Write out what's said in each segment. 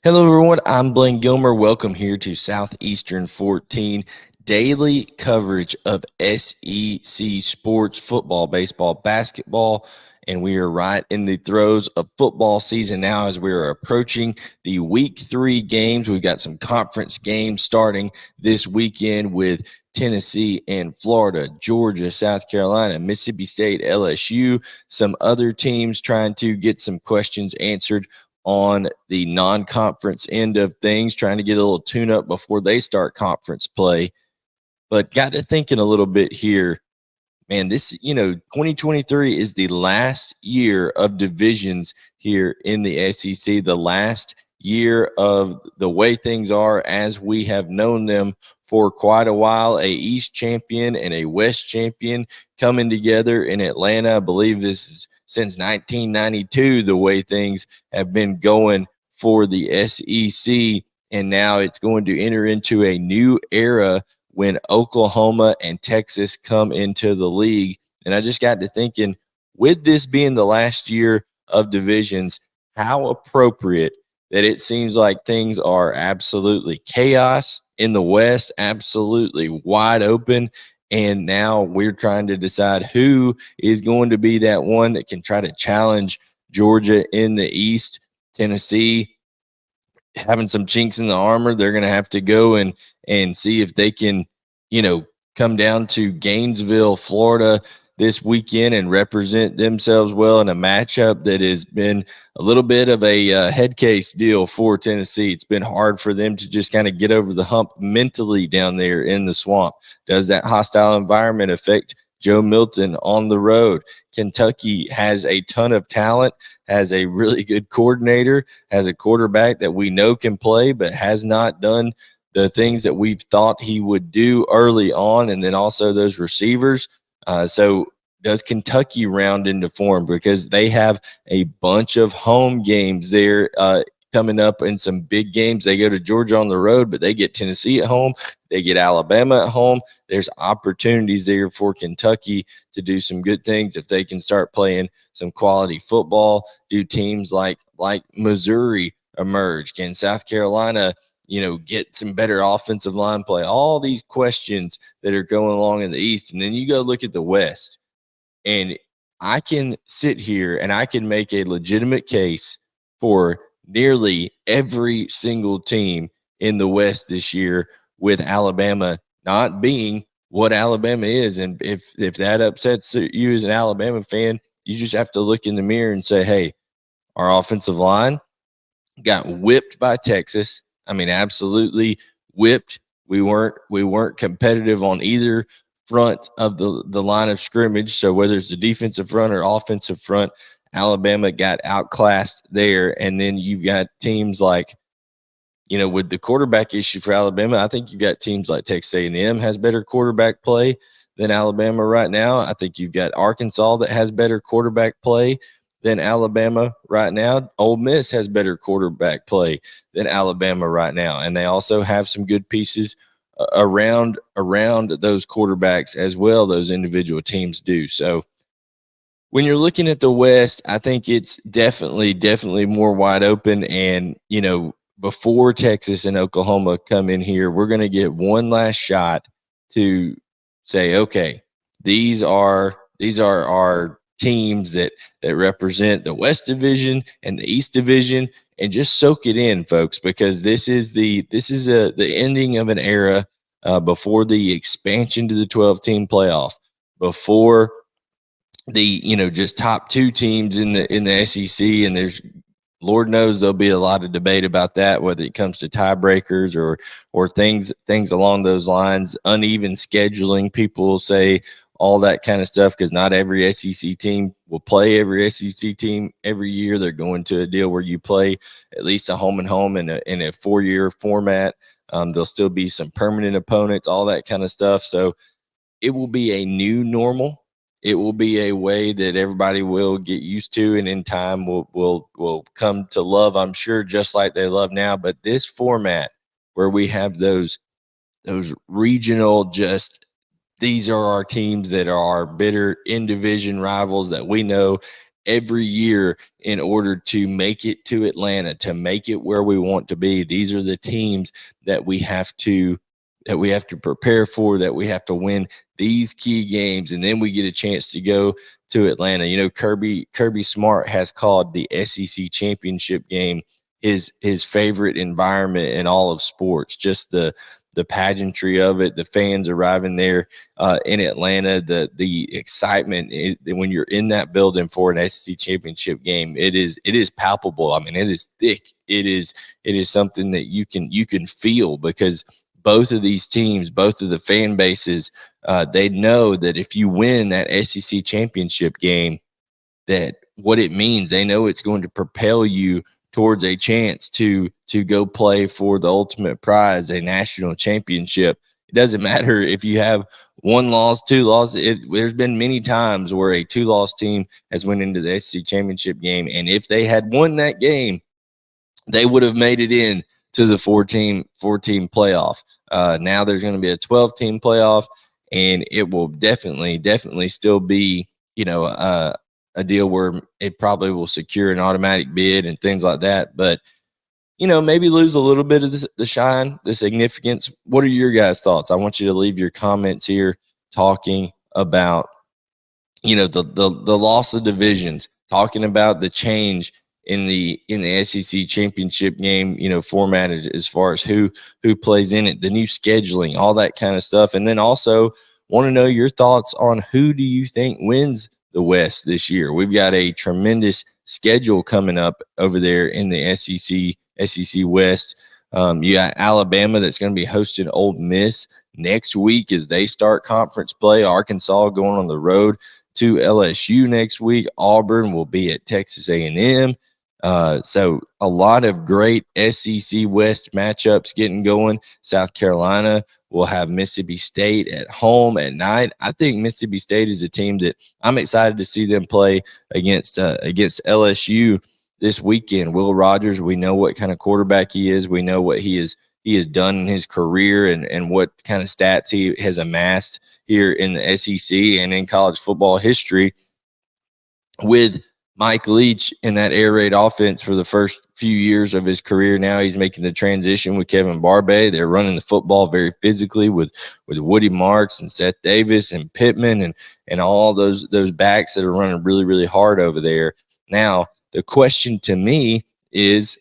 Hello, everyone. I'm Blayne Gilmer. Welcome here to Southeastern 14, daily coverage of SEC sports, football, baseball, basketball, and we are right in the throes of football season now as we are approaching the week 3 games. We've got some conference games starting this weekend with Tennessee and Florida, Georgia, South Carolina, Mississippi State, LSU, some other teams trying to get some questions answered on the non-conference end of things, trying to get a little tune-up before they start conference play. But got to thinking a little bit here, man, 2023 is the last year of divisions here in the SEC, the last year of the way things are as we have known them for quite a while, a East champion and a West champion coming together in Atlanta. I believe this is since 1992, the way things have been going for the SEC. And now it's going to enter into a new era when Oklahoma and Texas come into the league. And I just got to thinking, with this being the last year of divisions, how appropriate that it seems like things are absolutely chaos in the West, absolutely wide open. And now we're trying to decide who is going to be that one that can try to challenge Georgia in the East. Tennessee having some chinks in the armor. They're going to have to go and see if they can, come down to Gainesville, Florida this weekend and represent themselves well in a matchup that has been a little bit of a head case deal for Tennessee. It's been hard for them to just kind of get over the hump mentally down there in the swamp. Does that hostile environment affect Joe Milton on the road? Kentucky has a ton of talent, has a really good coordinator, has a quarterback that we know can play, but has not done the things that we've thought he would do early on. And then also those receivers. So does Kentucky round into form? Because they have a bunch of home games there coming up in some big games. They go to Georgia on the road, but they get Tennessee at home. They get Alabama at home. There's opportunities there for Kentucky to do some good things if they can start playing some quality football. Do teams like Missouri emerge? Can South Carolina get some better offensive line play? All these questions that are going along in the East. And then you go look at the West, and I can sit here and I can make a legitimate case for nearly every single team in the West this year, with Alabama not being what Alabama is. And if that upsets you as an Alabama fan, you just have to look in the mirror and say, hey, our offensive line got whipped by Texas. I mean, absolutely whipped. We weren't competitive on either front of the line of scrimmage. So whether it's the defensive front or offensive front, Alabama got outclassed there. And then you've got teams like, with the quarterback issue for Alabama, I think you've got teams like Texas A&M has better quarterback play than Alabama right now. I think you've got Arkansas that has better quarterback play than Alabama right now. Ole Miss has better quarterback play than Alabama right now. And they also have some good pieces around those quarterbacks as well. Those individual teams do. So when you're looking at the West, I think it's definitely more wide open. And, before Texas and Oklahoma come in here, we're going to get one last shot to say, okay, these are our teams that represent the West Division and the East Division, and just soak it in, folks, because this is the ending of an era before the expansion to the 12-team playoff, before the just top 2 teams in the SEC, and there's Lord knows there'll be a lot of debate about that, whether it comes to tiebreakers or things along those lines. Uneven scheduling, people will say all that kind of stuff, because not every SEC team will play every SEC team every year. They're going to a deal where you play at least a home and home in a 4-year format. There'll still be some permanent opponents, all that kind of stuff. So it will be a new normal. It will be a way that everybody will get used to, and in time will come to love, I'm sure, just like they love now. But this format where we have those regional just these are our teams that are our bitter in-division rivals that we know every year in order to make it to Atlanta, to make it where we want to be. These are the teams that we have to prepare for, that we have to win these key games, and then we get a chance to go to Atlanta. You know, Kirby Smart has called the SEC championship game his favorite environment in all of sports. Just the pageantry of it, the fans arriving there in Atlanta, the excitement when you're in that building for an SEC championship game, it is palpable. I mean, it is thick. It is something that you can feel, because both of these teams, both of the fan bases, they know that if you win that SEC championship game, that what it means, they know it's going to propel you towards a chance to go play for the ultimate prize, a national championship. It doesn't matter if you have one loss, two losses. There's been many times where a two-loss team has went into the SEC championship game, and if they had won that game, they would have made it in to the four-team playoff. Now there's going to be a 12-team playoff, and it will definitely still be, you know, a deal where it probably will secure an automatic bid and things like that. But, you know, maybe lose a little bit of the shine, the significance. What are your guys' thoughts? I want you to leave your comments here talking about, you know, the loss of divisions, talking about the change in the SEC championship game, you know, format as far as who plays in it, the new scheduling, all that kind of stuff. And then also want to know your thoughts on who do you think wins the West this year. We've got a tremendous schedule coming up over there in the SEC West. You got Alabama that's going to be hosting Ole Miss next week as they start conference play. Arkansas going on the road to LSU next week. Auburn will be at Texas A&M. So a lot of great SEC West matchups getting going. South Carolina will have Mississippi State at home at night. I think Mississippi State is a team that I'm excited to see them play against LSU this weekend. Will Rogers, we know what kind of quarterback he is. We know what he has done in his career and what kind of stats he has amassed here in the SEC and in college football history. With Mike Leach in that air raid offense for the first few years of his career, now he's making the transition with Kevin Barbay. They're running the football very physically with Woody Marks and Seth Davis and Pittman and all those backs that are running really, really hard over there. Now, the question to me is,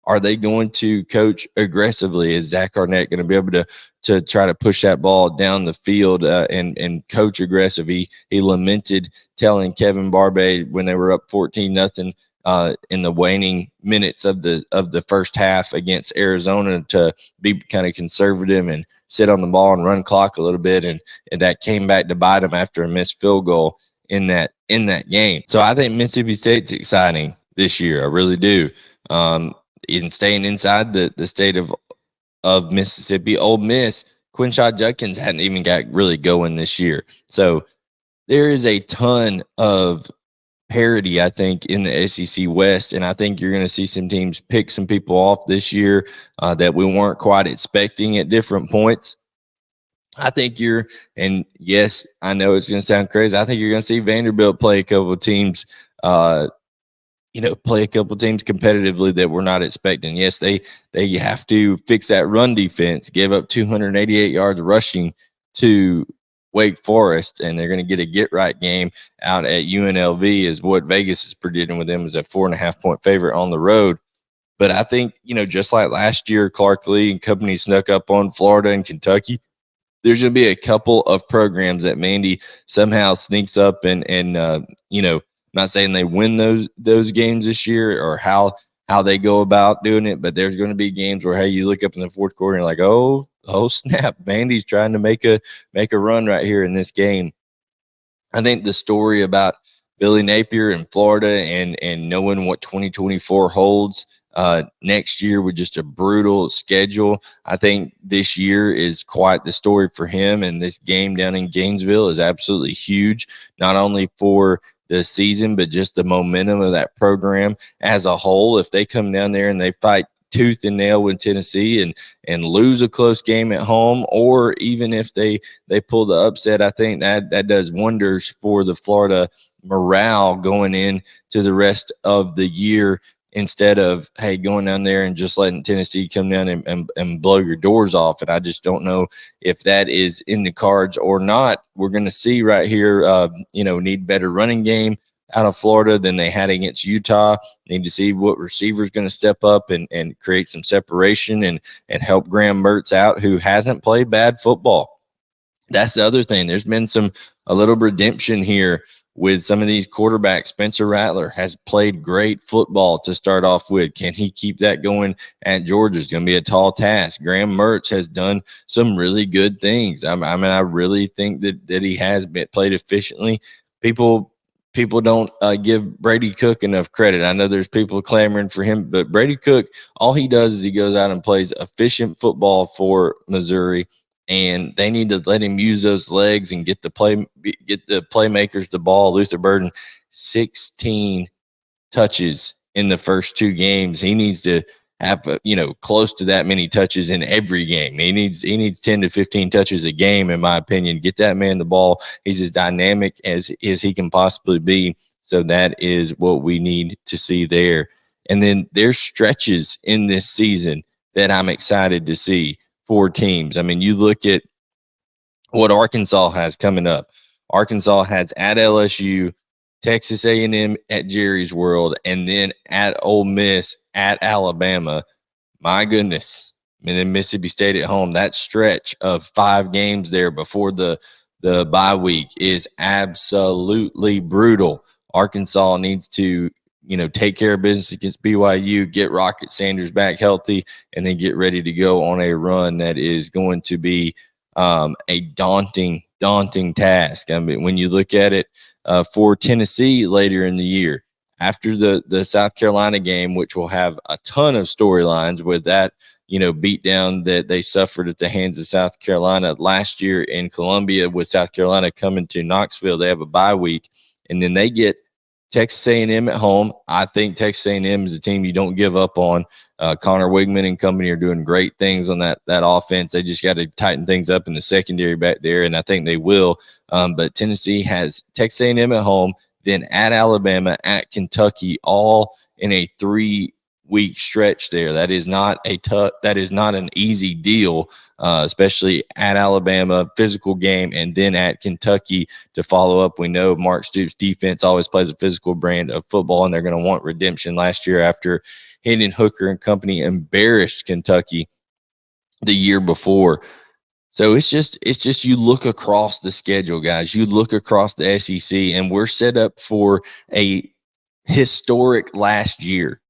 are they going to coach aggressively? Is Zach Arnett going to be able to try to push that ball down the field and coach aggressive? He lamented telling Kevin Barbay when they were up 14-0 in the waning minutes of the first half against Arizona to be kind of conservative and sit on the ball and run clock a little bit, and that came back to bite him after a missed field goal in that game. So I think Mississippi State's exciting this year. I really do. In staying inside the state of Mississippi, Ole Miss, Quinshon Judkins hadn't even got really going this year. So there is a ton of parity, I think, in the SEC West, and I think you're going to see some teams pick some people off this year that we weren't quite expecting at different points. I think and yes, I know it's going to sound crazy, I think you're going to see Vanderbilt play a couple of teams competitively that we're not expecting. Yes, they have to fix that run defense, give up 288 yards rushing to Wake Forest, and they're going to get a get-right game out at UNLV is what Vegas is predicting with them as a 4.5-point favorite on the road. But I think, just like last year, Clark Lee and company snuck up on Florida and Kentucky, there's going to be a couple of programs that Mandy somehow sneaks up and not saying they win those games this year or how they go about doing it, but there's going to be games where, hey, you look up in the fourth quarter and you're like, oh snap, Mandy's trying to make a run right here in this game. I think the story about Billy Napier in Florida and knowing what 2024 holds next year with just a brutal schedule, I think this year is quite the story for him. And this game down in Gainesville is absolutely huge, not only for the season, but just the momentum of that program as a whole. If they come down there and they fight tooth and nail with Tennessee and lose a close game at home, or even if they pull the upset, I think that does wonders for the Florida morale going in to the rest of the year, instead of, hey, going down there and just letting Tennessee come down and blow your doors off. And I just don't know if that is in the cards or not. We're going to see right here, need better running game out of Florida than they had against Utah. Need to see what receiver's going to step up and create some separation and help Graham Mertz out, who hasn't played bad football. That's the other thing. There's been a little redemption here with some of these quarterbacks. Spencer Rattler has played great football to start off with. Can he keep that going at Georgia? It's going to be a tall task. Graham Mertz has done some really good things. I really think that he has played efficiently. People don't give Brady Cook enough credit. I know there's people clamoring for him, but Brady Cook, all he does is he goes out and plays efficient football for Missouri. And they need to let him use those legs and get the playmakers the ball. Luther Burden, 16 touches in the first 2 games. He needs to have close to that many touches in every game. He needs 10 to 15 touches a game, in my opinion. Get that man the ball. He's as dynamic as he can possibly be. So that is what we need to see there. And then there's stretches in this season that I'm excited to see for teams. I mean, you look at what Arkansas has coming up. Arkansas has at LSU, Texas A&M at Jerry's World, and then at Ole Miss, at Alabama. My goodness. And then Mississippi State at home. That stretch of 5 games there before the bye week is absolutely brutal. Arkansas needs to take care of business against BYU, get Rocket Sanders back healthy, and then get ready to go on a run that is going to be a daunting task. I mean, when you look at it for Tennessee later in the year, after the South Carolina game, which will have a ton of storylines with that, beatdown that they suffered at the hands of South Carolina last year in Columbia, with South Carolina coming to Knoxville. They have a bye week, and then they get Texas A&M at home. I think Texas A&M is a team you don't give up on. Connor Wigman and company are doing great things on that offense. They just got to tighten things up in the secondary back there, and I think they will. But Tennessee has Texas A&M at home, then at Alabama, at Kentucky, all in a 3-week stretch there. That is not an easy deal, especially at Alabama, physical game, and then at Kentucky to follow up. We know Mark Stoops' defense always plays a physical brand of football, and they're going to want redemption. Last year, after Hendon Hooker and company embarrassed Kentucky the year before. So it's just you look across the schedule, guys. You look across the SEC, and we're set up for a historic last year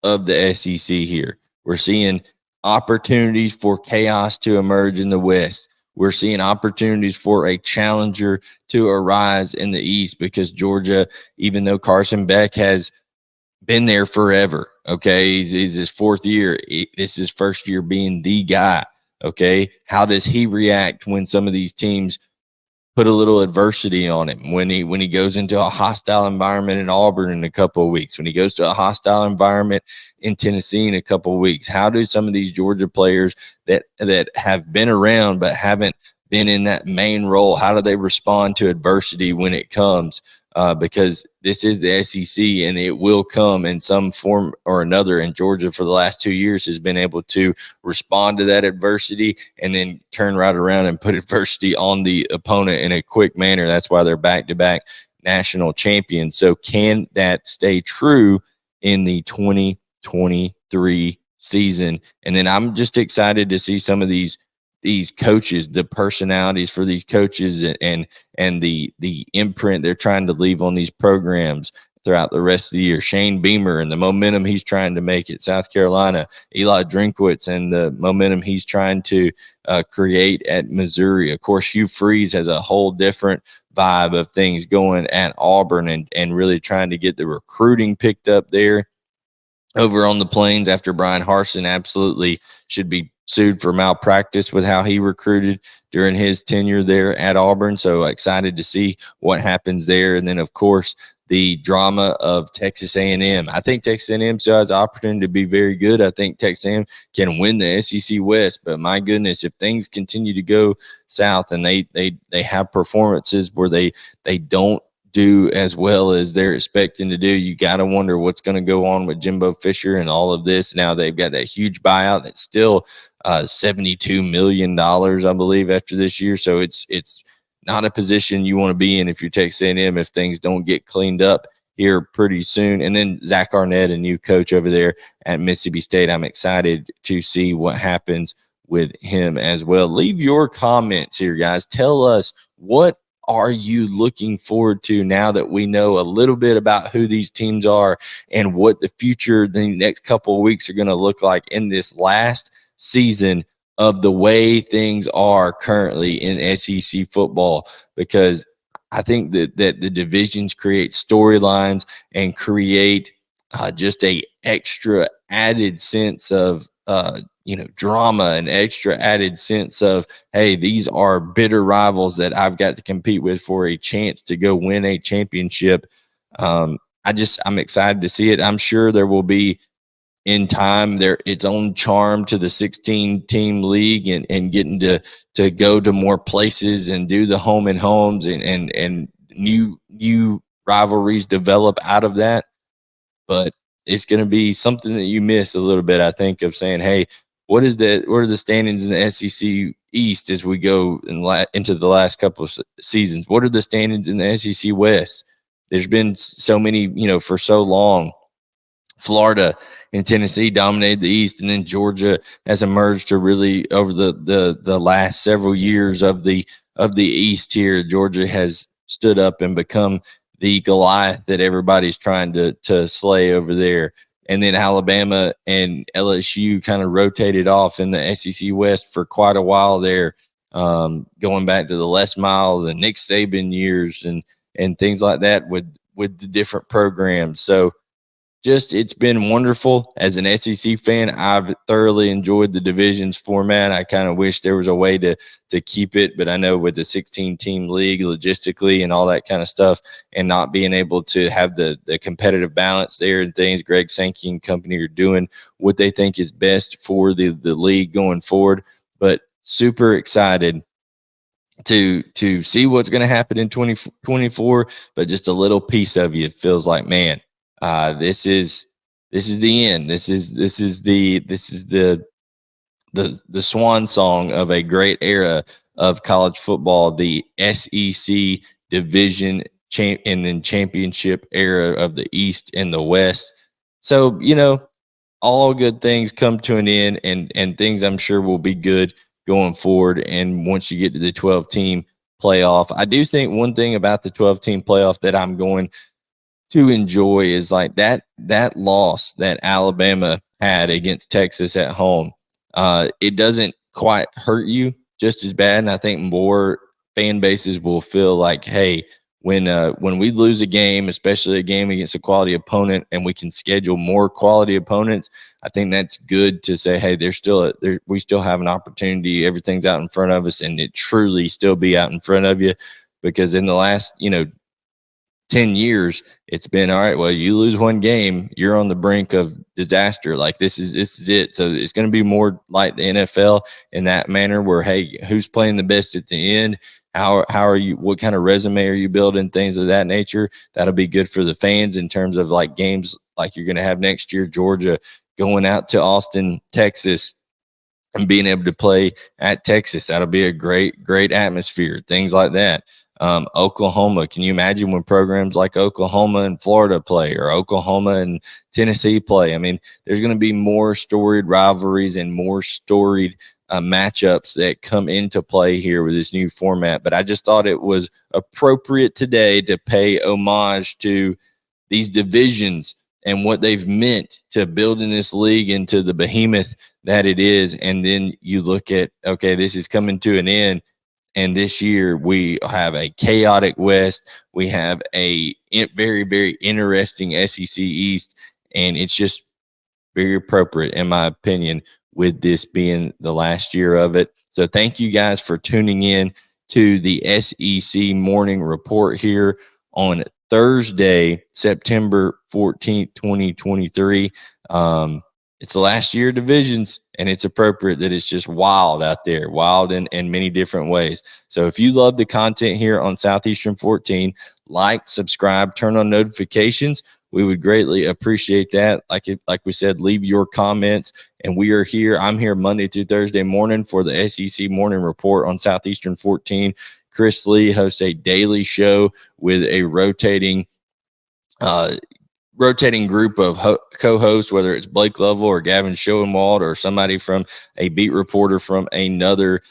of the SEC here. We're seeing opportunities for chaos to emerge in the West. We're seeing opportunities for a challenger to arise in the East, because Georgia, even though Carson Beck has been there forever, okay, he's his 4th year. This is his first year being the guy, okay? How does he react when some of these teams put a little adversity on him, when he goes into a hostile environment in Auburn in a couple of weeks, when he goes to a hostile environment in Tennessee in a couple of weeks? How do some of these Georgia players that have been around but haven't been in that main role, how do they respond to adversity when it comes? Because this is the SEC, and it will come in some form or another. And Georgia, for the last 2 years, has been able to respond to that adversity and then turn right around and put adversity on the opponent in a quick manner. That's why they're back-to-back national champions. So can that stay true in the 2023 season? And then I'm just excited to see some of these coaches, the personalities for these coaches, and the imprint they're trying to leave on these programs throughout the rest of the year. Shane Beamer and the momentum he's trying to make at South Carolina. Eli Drinkwitz and the momentum he's trying to create at Missouri. Of course, Hugh Freeze has a whole different vibe of things going at Auburn, and really trying to get the recruiting picked up there over on the Plains after Brian Harsin absolutely should be sued for malpractice with how he recruited during his tenure there at Auburn. So excited to see what happens there. And then, of course, the drama of Texas A&M. I think Texas A&M still has the opportunity to be very good. I think Texas A&M can win the SEC West. But my goodness, if things continue to go south and they have performances where they don't do as well as they're expecting to do, you got to wonder what's going to go on with Jimbo Fisher and all of this. Now they've got that huge buyout that's still $72 million, I believe, after this year. So it's not a position you want to be in if you're Texas A&M if things don't get cleaned up here pretty soon. And then Zach Arnett, a new coach over there at Mississippi State. I'm excited to see what happens with him as well. Leave your comments here, guys. Tell us, what are you looking forward to now that we know a little bit about who these teams are and what the future, the next couple of weeks are going to look like in this last season of the way things are currently in SEC football? Because I think that the divisions create storylines and create just a extra added sense of drama, an extra added sense of, hey, these are bitter rivals that I've got to compete with for a chance to go win a championship. I'm excited to see it. I'm sure there will be in time there its own charm to the 16-team league and getting to go to more places and do the home and homes and new rivalries develop out of that. But it's going to be something that you miss a little bit, I think, of saying, hey, what are the standings in the SEC East as we go into the last couple of seasons? What are the standings in the SEC West? There's been so many, for so long. Florida and Tennessee dominated the East, and then Georgia has emerged to really, over the last several years of the East here, Georgia has stood up and become the Goliath that everybody's trying to slay over there. And then Alabama and LSU kind of rotated off in the SEC West for quite a while there, going back to the Les Miles and Nick Saban years and things like that with the different programs. So it's been wonderful. As an SEC fan, I've thoroughly enjoyed the divisions format. I kind of wish there was a way to keep it, but I know with the 16-team league logistically and all that kind of stuff and not being able to have the competitive balance there and things, Greg Sankey and company are doing what they think is best for the league going forward. But super excited to see what's going to happen in 2024, but just a little piece of you feels like, man, this is the end. This is the swan song of a great era of college football, the SEC division and then championship era of the East and the West. So, all good things come to an end, and things I'm sure will be good going forward. And once you get to the 12-team playoff, I do think one thing about the 12-team playoff that I'm going to enjoy is like that loss that Alabama had against Texas at home. It doesn't quite hurt you just as bad. And I think more fan bases will feel like, hey, when we lose a game, especially a game against a quality opponent, and we can schedule more quality opponents, I think that's good to say, hey, we still have an opportunity. Everything's out in front of us, and it truly still be out in front of you. Because in the last, 10 years, it's been all right. Well, you lose one game, you're on the brink of disaster. Like this is it. So it's going to be more like the NFL in that manner where, hey, who's playing the best at the end? How are you? What kind of resume are you building? Things of that nature. That'll be good for the fans in terms of like games like you're going to have next year, Georgia going out to Austin, Texas, and being able to play at Texas. That'll be a great atmosphere. Things like that. Oklahoma. Can you imagine when programs like Oklahoma and Florida play, or Oklahoma and Tennessee play? I mean, there's going to be more storied rivalries and more storied matchups that come into play here with this new format. But I just thought it was appropriate today to pay homage to these divisions and what they've meant to building this league into the behemoth that it is. And then you look at, okay, this is coming to an end. And this year we have a chaotic West. We have a very, very interesting SEC East. And it's just very appropriate, in my opinion, with this being the last year of it. So thank you guys for tuning in to the SEC Morning Report here on Thursday, September 14th, 2023. It's the last year of divisions, and it's appropriate that it's just wild out there, wild in many different ways. So if you love the content here on Southeastern 14, like, subscribe, turn on notifications. We would greatly appreciate that. Like we said, leave your comments. And we are here. I'm here Monday through Thursday morning for the SEC Morning Report on Southeastern 14. Chris Lee hosts a daily show with a rotating group of co-hosts, whether it's Blake Lovell or Gavin Schoenwald or somebody from a beat reporter from another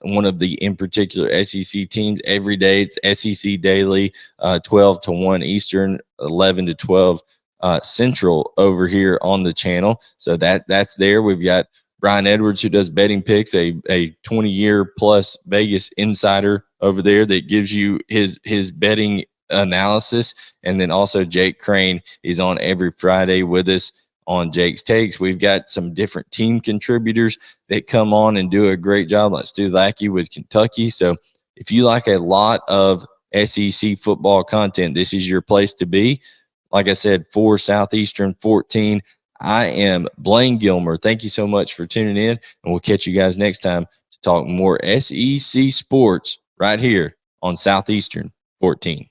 one of the in particular SEC teams. Every day it's SEC Daily, 12 to 1 Eastern, 11 to 12 Central over here on the channel. So that's there. We've got Brian Edwards, who does betting picks, a 20-year plus Vegas insider over there that gives you his betting analysis. And then also Jake Crane is on every Friday with us on Jake's Takes. We've got some different team contributors that come on and do a great job, like Stu Lackey with Kentucky. So if you like a lot of SEC football content, this is your place to be. Like I said, for Southeastern 14, I am Blayne Gilmer. Thank you so much for tuning in, and we'll catch you guys next time to talk more SEC sports right here on Southeastern 14.